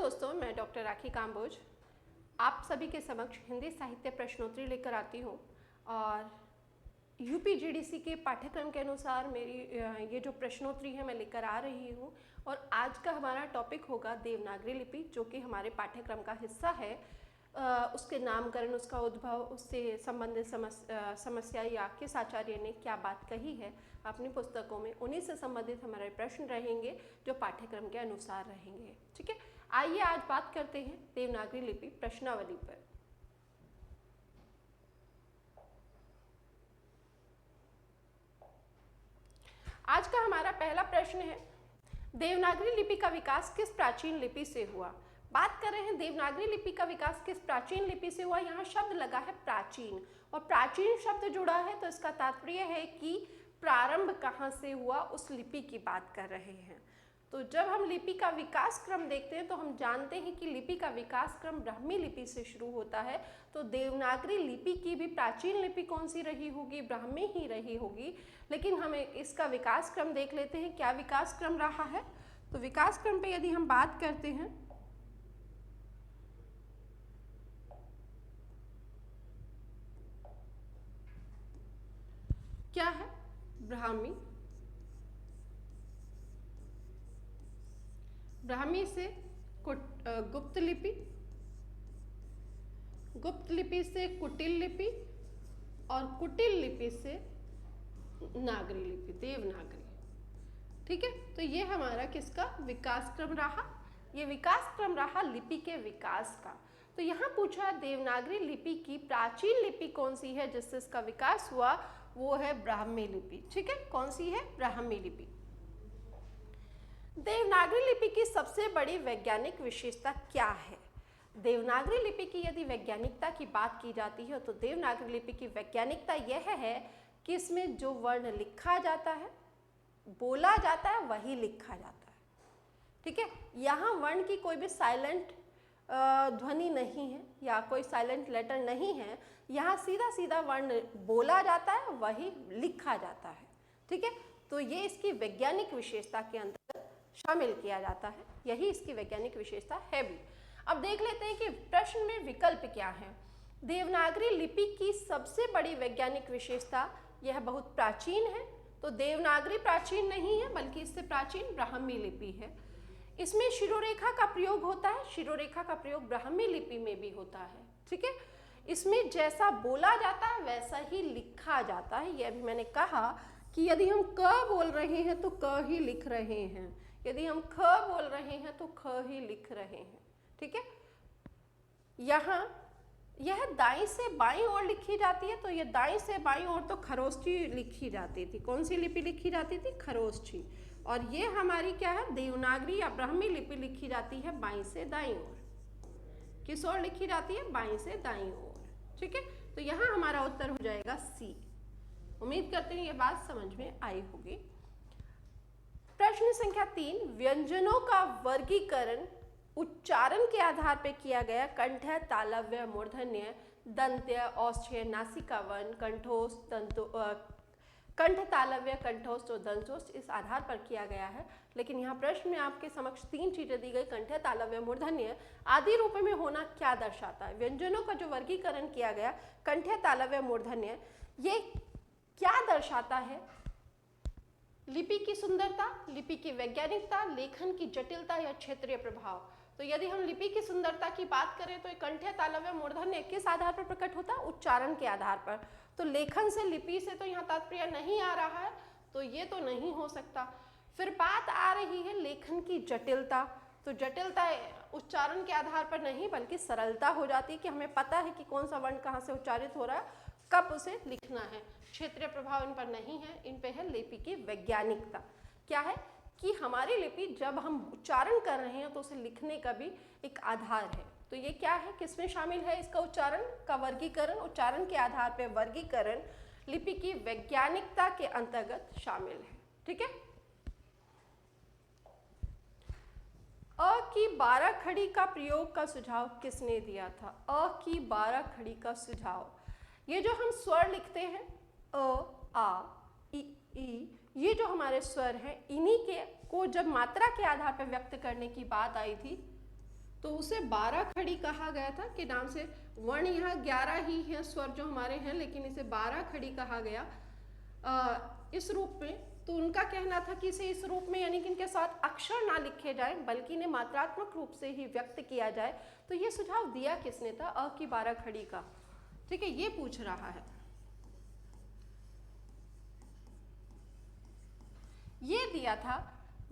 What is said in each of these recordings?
दोस्तों, मैं डॉक्टर राखी काम्बोज आप सभी के समक्ष हिंदी साहित्य प्रश्नोत्तरी लेकर आती हूँ और यूपीजीडीसी के पाठ्यक्रम के अनुसार मेरी ये जो प्रश्नोत्तरी है मैं लेकर आ रही हूँ। और आज का हमारा टॉपिक होगा देवनागरी लिपि, जो कि हमारे पाठ्यक्रम का हिस्सा है। उसके नामकरण, उसका उद्भव, उससे संबंधित समस्या या किस आचार्य ने क्या बात कही है अपनी पुस्तकों में, उन्हीं से संबंधित हमारे प्रश्न रहेंगे जो पाठ्यक्रम के अनुसार रहेंगे। ठीक है, आइए आज बात करते हैं देवनागरी लिपि प्रश्नावली पर। आज का हमारा पहला प्रश्न है, देवनागरी लिपि का विकास किस प्राचीन लिपि से हुआ। बात कर रहे हैं देवनागरी लिपि का विकास किस प्राचीन लिपि से हुआ। यहाँ शब्द लगा है प्राचीन, और प्राचीन शब्द जुड़ा है तो इसका तात्पर्य है कि प्रारंभ कहाँ से हुआ, उस लिपि की बात कर रहे हैं। तो जब हम लिपि का विकास क्रम देखते हैं तो हम जानते हैं कि लिपि का विकास क्रम ब्राह्मी लिपि से शुरू होता है। तो देवनागरी लिपि की भी प्राचीन लिपि कौन सी रही होगी, ब्राह्मी ही रही होगी। लेकिन हमें इसका विकास क्रम देख लेते हैं, क्या विकास क्रम रहा है। तो विकास क्रम पे यदि हम बात करते हैं, क्या है, ब्राह्मी, ब्राह्मी से गुप्त लिपि, गुप्त लिपि से कुटिल लिपि, और कुटिल लिपि से नागरी लिपि, देवनागरी। ठीक है, तो ये हमारा किसका विकास क्रम रहा, ये विकास क्रम रहा लिपि के विकास का। तो यहाँ पूछा देवनागरी लिपि की प्राचीन लिपि कौन सी है जिससे इसका विकास हुआ, वो है ब्राह्मी लिपि। ठीक है, कौन सी है, ब्राह्मी लिपि। देवनागरी लिपि की सबसे बड़ी वैज्ञानिक विशेषता क्या है। देवनागरी लिपि की यदि वैज्ञानिकता की बात की जाती है तो देवनागरी लिपि की वैज्ञानिकता यह है कि इसमें जो वर्ण लिखा जाता है, बोला जाता है, वही लिखा जाता है। ठीक है, यहाँ वर्ण की कोई भी साइलेंट ध्वनि नहीं है या कोई साइलेंट लेटर नहीं है। यहाँ सीधा सीधा वर्ण बोला जाता है, वही लिखा जाता है। ठीक है, तो ये इसकी वैज्ञानिक विशेषता के अंतर्गत शामिल किया जाता है, यही इसकी वैज्ञानिक विशेषता है भी। अब देख लेते हैं कि प्रश्न में विकल्प क्या है। देवनागरी लिपि की सबसे बड़ी वैज्ञानिक विशेषता, यह बहुत प्राचीन है। तो देवनागरी प्राचीन नहीं है, बल्कि इससे प्राचीन ब्राह्मी लिपि है। इसमें शिरोरेखा का प्रयोग होता है, शिरोरेखा का प्रयोग ब्राह्मी लिपि में भी होता है। ठीक है, इसमें जैसा बोला जाता है वैसा ही लिखा जाता है। यह भी मैंने कहा कि यदि हम क बोल रहे हैं तो क ही लिख रहे हैं, यदि हम ख बोल रहे हैं तो ख ही लिख रहे हैं। ठीक है, यहाँ यह दाईं से बाईं ओर लिखी जाती है, तो यह दाईं से बाईं ओर तो खरोष्ठी लिखी जाती थी। कौन सी लिपि लिखी जाती थी, खरोष्ठी। और ये हमारी क्या है, देवनागरी या ब्राह्मी लिपि लिखी जाती है बाईं से दाईं ओर। किस ओर लिखी जाती है, बाईं से दाईं ओर। ठीक है, तो यहाँ हमारा उत्तर हो जाएगा सी। उम्मीद करते हैं ये बात समझ में आई होगी। प्रश्न संख्या 3, व्यंजनों का वर्गीकरण उच्चारण के आधार पर किया गया। कंठ, तालव्य, मूर्धन्य, दंत्य, औष्ठ्य, नासिका वर्ण, कंठोष्ठ, कंठ, तालव्य, कंठोष्ठ और दंतोष्ठ, इस आधार पर किया गया है। लेकिन यहाँ प्रश्न में आपके समक्ष 3 चीजें दी गई, कंठ, तालव्य, मूर्धन्य आदि रूप में होना क्या दर्शाता है। व्यंजनों का जो वर्गीकरण किया गया, कंठ, तालव्य, मूर्धन्य, ये क्या दर्शाता है। लिपि की सुंदरता, लिपि की वैज्ञानिकता, लेखन की जटिलता या क्षेत्रीय प्रभाव। तो यदि हम लिपि की सुंदरता की बात करें तो कंठ, तालव्य, मूर्धन्य किस आधार पर प्रकट होता है, उच्चारण के आधार पर। तो लेखन से, लिपि से तो यहाँ तात्पर्य नहीं आ रहा है, तो ये तो नहीं हो सकता। फिर बात आ रही है लेखन की जटिलता। तो जटिलता उच्चारण के आधार पर नहीं, बल्कि सरलता हो जाती है कि हमें पता है कि कौन सा वर्ण कहाँ से उच्चारित हो रहा है, कब उसे लिखना है। क्षेत्रीय प्रभाव इन पर नहीं है, इन पे है लिपि की वैज्ञानिकता। क्या है कि हमारी लिपि जब हम उच्चारण कर रहे हैं तो उसे लिखने का भी एक आधार है। तो ये क्या है, किसमें शामिल है, इसका उच्चारण का वर्गीकरण, उच्चारण के आधार पर वर्गीकरण लिपि की वैज्ञानिकता के अंतर्गत शामिल है। ठीक है, अ की 12 खड़ी का प्रयोग का सुझाव किसने दिया था। अ की 12 खड़ी का सुझाव, ये जो हम स्वर लिखते हैं, अ, आ, इ, ई, ये जो हमारे स्वर हैं, इन्हीं के को जब मात्रा के आधार पर व्यक्त करने की बात आई थी तो उसे 12 खड़ी कहा गया था के नाम से। वर्ण यहाँ 11 ही हैं स्वर जो हमारे हैं, लेकिन इसे 12 खड़ी कहा गया इस रूप में। तो उनका कहना था कि इसे इस रूप में यानी कि इनके साथ अक्षर ना लिखे जाएं बल्कि इन्हें मात्रात्मक रूप से ही व्यक्त किया जाए। तो ये सुझाव दिया किसने था? अ की 12 खड़ी का। ठीक है, ये पूछ रहा है। ये दिया था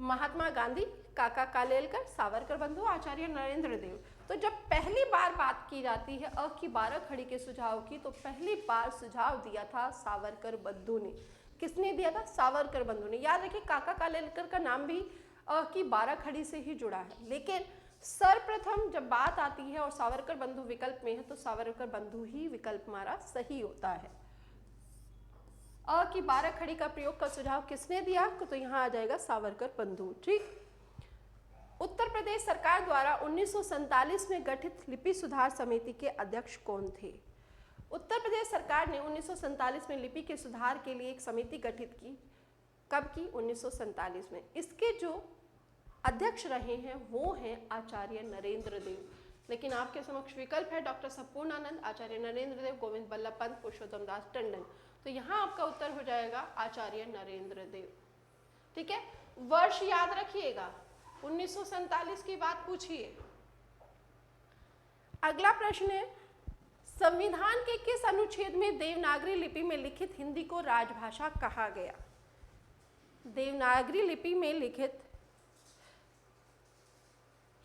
महात्मा गांधी, काका कालेलकर, सावरकर बंधु, आचार्य नरेंद्र देव। तो जब पहली बार बात की जाती है अ की 12 खड़ी के सुझाव की, तो पहली बार सुझाव दिया था सावरकर बंधु ने। किसने दिया था? सावरकर बंधु ने। याद रखिए काका कालेलकर का नाम भी अ की 12 खड़ी से ही जुड़ा है, लेकिन सर्वप्रथम जब बात आती है और सावरकर बंधु विकल्प में है तो सावरकर बंधु ही विकल्प हमारा सही होता है। अ की 12 खड़ी का प्रयोग का सुझाव किसने दिया? तो यहाँ आ जाएगा सावरकर बंधु। ठीक। उत्तर प्रदेश सरकार द्वारा 1947 में गठित लिपि सुधार समिति के अध्यक्ष कौन थे? उत्तर प्रदेश सरकार ने 1947 में लिपि के सुधार के लिए एक समिति गठित की। कब की? 1947 में। इसके जो अध्यक्ष रहे हैं वो हैं आचार्य नरेंद्र देव। लेकिन आपके समक्ष विकल्प है डॉक्टर संपूर्णानंद, आचार्य नरेंद्र देव, गोविंद बल्लभ पंत, पुरुषोत्तम दास टंडन। तो यहाँ आपका उत्तर हो जाएगा आचार्य नरेंद्र देव। ठीक है, वर्ष याद रखिएगा, 1947 की बात पूछिए। अगला प्रश्न है, संविधान के किस अनुच्छेद में देवनागरी लिपि में लिखित हिंदी को राजभाषा कहा गया? देवनागरी लिपि में लिखित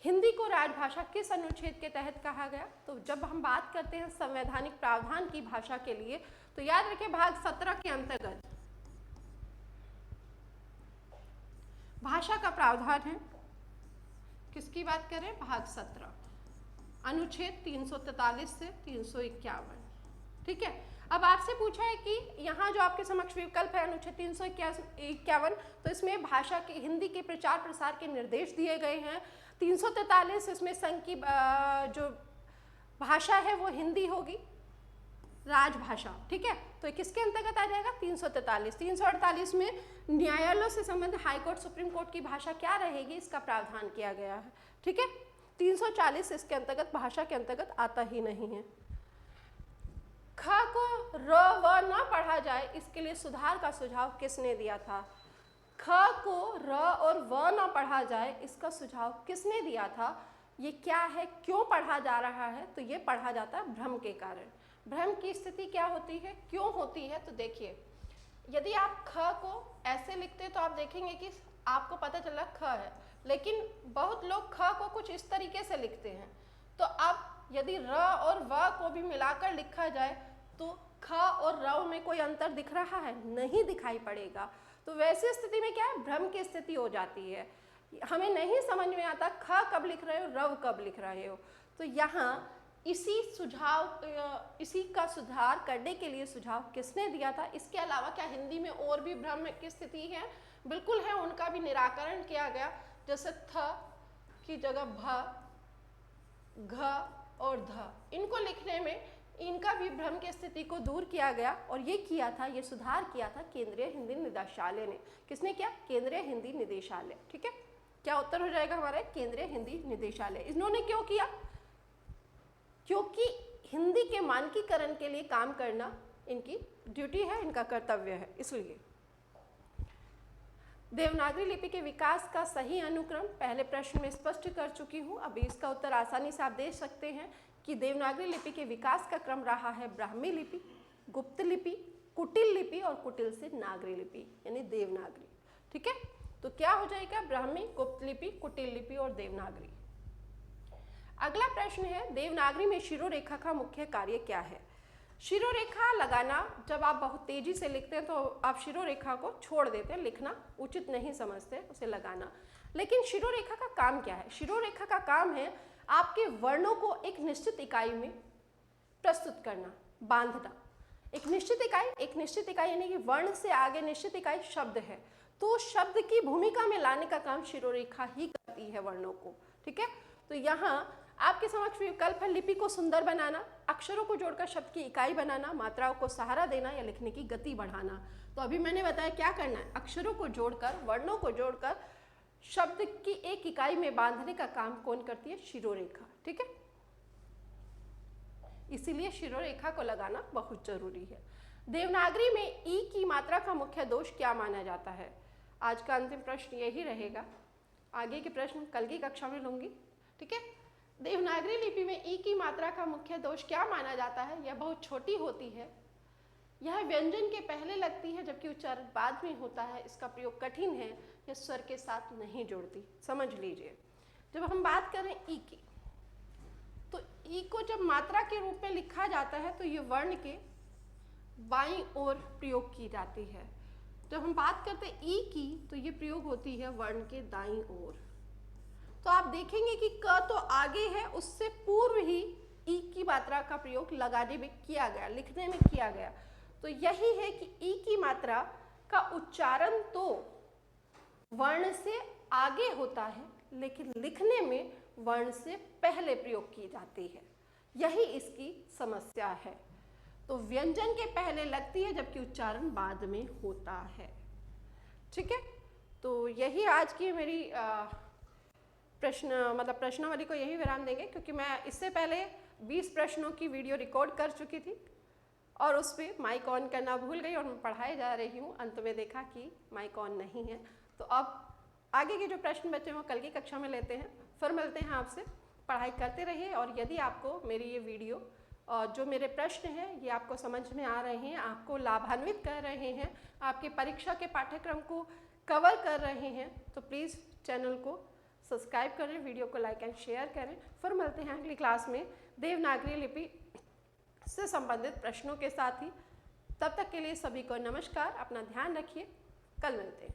हिंदी को राजभाषा किस अनुच्छेद के तहत कहा गया? तो जब हम बात करते हैं संवैधानिक प्रावधान की भाषा के लिए, तो याद रखिए भाग 17 के अंतर्गत भाषा का प्रावधान है। किसकी बात करें? भाग 17, अनुच्छेद 343 से 351। ठीक है, अब आपसे पूछा है कि यहाँ जो आपके समक्ष विकल्प है अनुच्छेद 351, तो इसमें भाषा के हिंदी के प्रचार प्रसार के निर्देश दिए गए हैं। 343 इसमें संघ की जो भाषा है वो हिंदी होगी, राजभाषा। ठीक है, तो किसके अंतर्गत आ जाएगा? 343। 348 में न्यायालयों से संबंधित हाईकोर्ट सुप्रीम कोर्ट की भाषा क्या रहेगी, इसका प्रावधान किया गया है। ठीक है, 340 इसके अंतर्गत भाषा के अंतर्गत आता ही नहीं है। ख को र व न पढ़ा जाए, इसके लिए सुधार का सुझाव किसने दिया था? ख को र और व न पढ़ा जाए, इसका सुझाव किसने दिया था? ये क्या है, क्यों पढ़ा जा रहा है? तो ये पढ़ा जाता है भ्रम के कारण। भ्रम की स्थिति क्या होती है, क्यों होती है? तो देखिए, यदि आप ख को ऐसे लिखते तो आप देखेंगे कि आपको पता चला ख है, लेकिन बहुत लोग ख को कुछ इस तरीके से लिखते हैं। तो अब यदि र और व को भी मिलाकर लिखा जाए तो ख और र में कोई अंतर दिख रहा है? नहीं दिखाई पड़ेगा। तो वैसी स्थिति में क्या है, भ्रम की स्थिति हो जाती है। हमें नहीं समझ में आता ख कब लिख रहे हो, रव कब लिख रहे हो। तो यहाँ इसी का सुधार करने के लिए सुझाव किसने दिया था? इसके अलावा क्या हिंदी में और भी भ्रम की स्थिति है? बिल्कुल है, उनका भी निराकरण किया गया। जैसे थ की जगह भ, घ और ध, इनको लिखने में इनका भी भ्रम की स्थिति को दूर किया गया। और ये किया था, ये सुधार किया था केंद्रीय हिंदी निदेशालय ने। किसने किया? केंद्रीय हिंदी निदेशालय। ठीक है, क्या उत्तर हो जाएगा हमारा? केंद्रीय हिंदी निदेशालय। इन्होंने क्यों किया? क्योंकि हिंदी के मानकीकरण के लिए काम करना इनकी ड्यूटी है, इनका कर्तव्य है, इसलिए। देवनागरी लिपि के विकास का सही अनुक्रम पहले प्रश्न में स्पष्ट कर चुकी हूँ। अभी इसका उत्तर आसानी से आप दे सकते हैं कि देवनागरी लिपि के विकास का क्रम रहा है ब्राह्मी लिपि, गुप्त लिपि, कुटिल लिपि और कुटिल से नागरी लिपि यानी देवनागरी। ठीक है, तो क्या हो जाएगा? ब्राह्मी, गुप्त लिपि, कुटिल लिपि और देवनागरी। अगला प्रश्न है, देवनागरी में शिरोरेखा का मुख्य कार्य क्या है? शिरोरेखा लगाना, जब आप बहुत तेजी से लिखते हैं तो आप शिरोरेखा को छोड़ देते हैं, लिखना उचित नहीं समझते उसे लगाना। लेकिन शिरोरेखा का काम क्या है? शिरोरेखा का काम है आपके वर्णों को एक निश्चित इकाई में प्रस्तुत करना, बांधना। एक निश्चित इकाई यानी कि वर्ण से आगे निश्चित इकाई शब्द है, तो शब्द की भूमिका में लाने का काम शिरोरेखा ही करती है वर्णों को। ठीक है, तो यहाँ आपके समक्ष विकल्प है लिपि को सुंदर बनाना, अक्षरों को जोड़कर शब्द की इकाई बनाना, मात्राओं को सहारा देना या लिखने की गति बढ़ाना। तो अभी मैंने बताया क्या करना है, अक्षरों को जोड़कर, वर्णों को जोड़कर शब्द की एक इकाई में बांधने का काम कौन करती है? शिरोरेखा। ठीक है, इसीलिए शिरोरेखा को लगाना बहुत जरूरी है। देवनागरी में ई की मात्रा का मुख्य दोष क्या माना जाता है? आज का अंतिम प्रश्न यही रहेगा, आगे के प्रश्न कल की कक्षा में लूंगी। ठीक है, देवनागरी लिपि में ई की मात्रा का मुख्य दोष क्या माना जाता है? यह बहुत छोटी होती है, यह व्यंजन के पहले लगती है जबकि उच्चारण बाद में होता है, इसका प्रयोग कठिन है, यह स्वर के साथ नहीं जुड़ती। समझ लीजिए, जब हम बात करें ई की, तो ई को जब मात्रा के रूप में लिखा जाता है तो ये वर्ण के बाईं ओर प्रयोग की जाती है। जब हम बात करते हैं ई की तो ये प्रयोग होती है वर्ण के दाईं ओर। तो आप देखेंगे कि क तो आगे है, उससे पूर्व ही ई की मात्रा का प्रयोग लगाने में किया गया, लिखने में किया गया। तो यही है कि ई की मात्रा का उच्चारण तो वर्ण से आगे होता है लेकिन लिखने में वर्ण से पहले प्रयोग की जाती है, यही इसकी समस्या है। तो व्यंजन के पहले लगती है जबकि उच्चारण बाद में होता है। ठीक है, तो यही आज की मेरी प्रश्नावली को यही विराम देंगे, क्योंकि मैं इससे पहले 20 प्रश्नों की वीडियो रिकॉर्ड कर चुकी थी और उस पर माइक ऑन करना भूल गई और मैं पढ़ाए जा रही हूँ। अंत में देखा कि माइक ऑन नहीं है, तो अब आगे के जो प्रश्न बचे वो कल की कक्षा में लेते हैं। फिर मिलते हैं आपसे, पढ़ाई करते रहिए। और यदि आपको मेरी ये वीडियो जो मेरे प्रश्न हैं ये आपको समझ में आ रहे हैं, आपको लाभान्वित कर रहे हैं, आपके परीक्षा के पाठ्यक्रम को कवर कर रहे हैं, तो प्लीज़ चैनल को सब्सक्राइब करें, वीडियो को लाइक एंड शेयर करें। फिर मिलते हैं अगली क्लास में देवनागरी लिपि से संबंधित प्रश्नों के साथ ही। तब तक के लिए सभी को नमस्कार, अपना ध्यान रखिए, कल मिलते हैं।